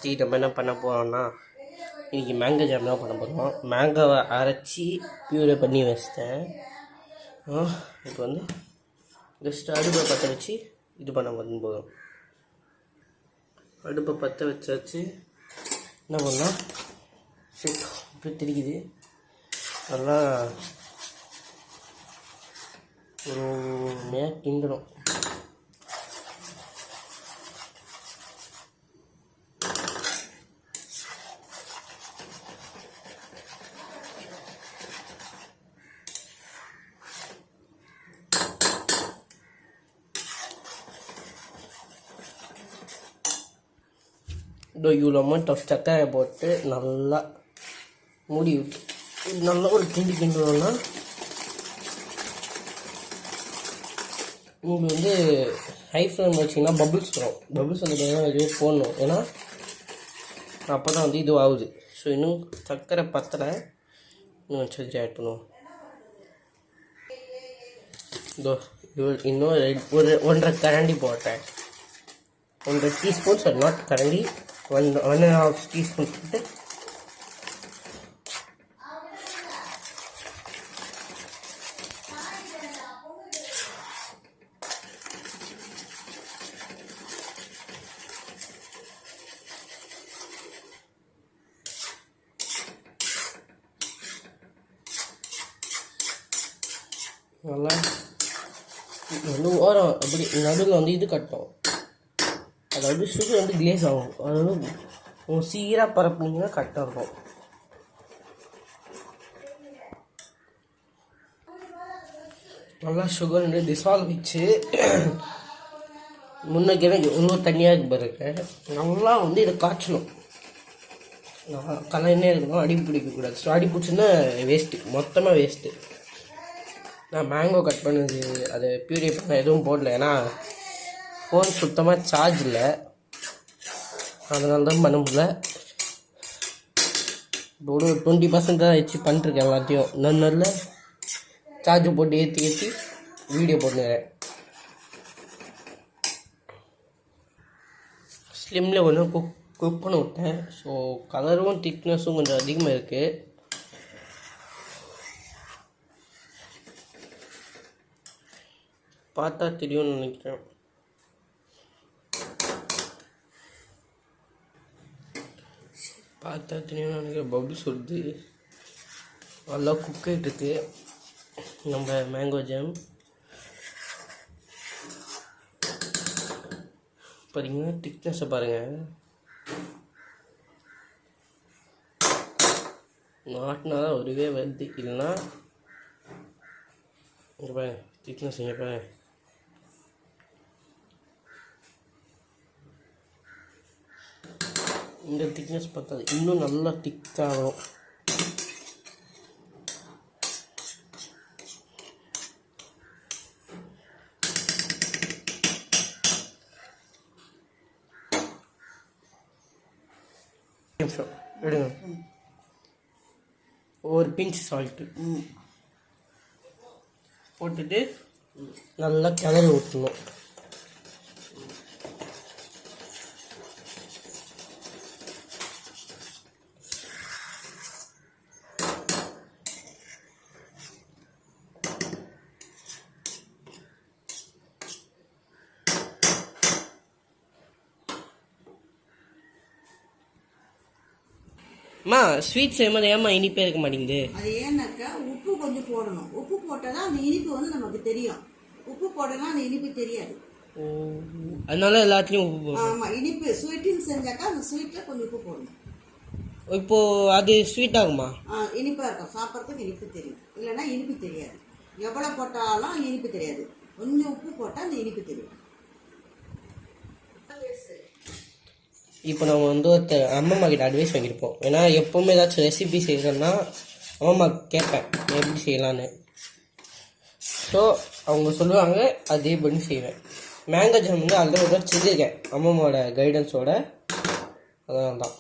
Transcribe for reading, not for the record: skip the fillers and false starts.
First நம்ம என்ன பண்ண போகிறோம்னா இன்றைக்கி மேங்கோ ஜாம் தான் பண்ண போகிறோம். மேங்கோவை அரைச்சி பியூரை பண்ணி வச்சிட்டேன். இப்போ வந்து ஜஸ்ட் அடுப்பை பற்ற வச்சு இது பண்ண போதும். அடுப்பை பற்ற வச்சாச்சு. என்ன பண்ணலாம், சரி இப்போ திரிக்குது நல்லா ஒரு கிண்டணும். இவ்வளோ மட்டும் சக்கரை போட்டு நல்லா மூடி விட்டு நல்லா ஒரு கிண்டுவோம்னா உங்களுக்கு வந்து ஹை ஃப்ளேம் வச்சிங்கன்னா பபுள்ஸ் வரும். பபுள்ஸ் வந்து எதுவும் போடணும், ஏன்னா அப்போ தான் வந்து இது ஆகுது. ஸோ இன்னும் சக்கரை பத்தலை, இன்னும் சரி ஆட் பண்ணுவோம். இன்னும் ஒரு 1.5 கரண்டி போட்டேன். 1 டீஸ்பூன், சாரி நாட் கரண்டி, 1.5 டீஸ்பூன் போட்டு நல்லா வந்து ஓரம் அப்படி நடுவில் வந்து இது கட்டும். அதாவது சுகர் வந்து கிளேஸ் ஆகும். அதாவது சீராக பரப்புனீங்கன்னா கரெக்டாக இருக்கும். நல்லா சுகர் வந்து டிசால்வ் வச்சு முன்னே இன்னும் தண்ணியாக பிறகு நல்லா வந்து இதை காய்ச்சணும். கலன்னே இருக்கணும், அடி பிடிக்கக்கூடாது. ஸோ அடி பிடிச்சுன்னா வேஸ்ட்டு, மொத்தமாக வேஸ்ட்டு. நான் மேங்கோ கட் பண்ணது அதை பியூரி பண்ண எதுவும் போடல, ஏன்னா ஃபோன் சுத்தமாக சார்ஜ் இல்லை, அதனால தான் பண்ண முடியல. இப்போ ஒரு 20% தான் வச்சு பண்ணிட்டுருக்கேன் எல்லாத்தையும். நல்ல சார்ஜ் போட்டு ஏற்றி வீடியோ போட்டுக்கிறேன். ஸ்லிம்மில் கொஞ்சம் குக் பண்ண விட்டேன். ஸோ கலரும் திக்னஸும் கொஞ்சம் அதிகமாக இருக்குது. பார்த்தா தெரியும்னு நினைக்கிறேன். பபுள்ஸ் வருது, நல்லா குக் ஆகிட்டுருக்கு நம்ம மேங்கோ ஜாம். பாருங்க திக்னஸை பாருங்கள், நாட்டினா தான் ஒருவே வருது, இல்லைன்னா இங்கே பாருங்க திக்னஸ். இங்கே பாருங்க, இந்த திக்னஸ் பார்த்தாது, இன்னும் நல்லா திக்காகும். நிமிஷம் எடுங்க, ஒரு பிஞ்ச் சால்ட்டு போட்டுட்டு நல்லா கிளறி ஊற்றணும். அம்மா ஸ்வீட் செய்யும்போது ஏமா இனிப்பே இருக்க மாட்டேங்குது? அது ஏன்னாக்கா உப்பு கொஞ்சம் போடணும். உப்பு போட்டால் தான் அந்த இனிப்பு வந்து நமக்கு தெரியும். உப்பு போடலாம் அந்த இனிப்பு தெரியாது. அதனால எல்லாத்துலேயும் உப்பு போடணும். ஆமாம், இனிப்பு ஸ்வீட்டுன்னு செஞ்சாக்கா அந்த ஸ்வீட்டில் கொஞ்சம் உப்பு போடணும். இப்போ அது ஸ்வீட் ஆகுமா? இனிப்பாக இருக்கும், சாப்பிட்றதுக்கு இனிப்பு தெரியும். இல்லைன்னா இனிப்பு தெரியாது. எவ்வளோ போட்டாலும் இனிப்பு தெரியாது. கொஞ்சம் உப்பு போட்டால் அந்த இனிப்பு தெரியும். இப்போ நம்ம வந்து அம்மம்மா கிட்ட அட்வைஸ் வாங்கியிருப்போம். ஏன்னா எப்போவுமே ஏதாச்சும் ரெசிபி செய்யணும்னா அம்மம்மா கேட்பேன் எப்படி செய்யலான்னு. ஸோ அவங்க சொல்லுவாங்க, அதே பண்ணி செய்வேன். மேங்கோ ஜாம் வந்து ஆல்ரெடி செஞ்சுருக்கேன் அம்மம்மாவோட கைடன்ஸோட, அதனால தான்.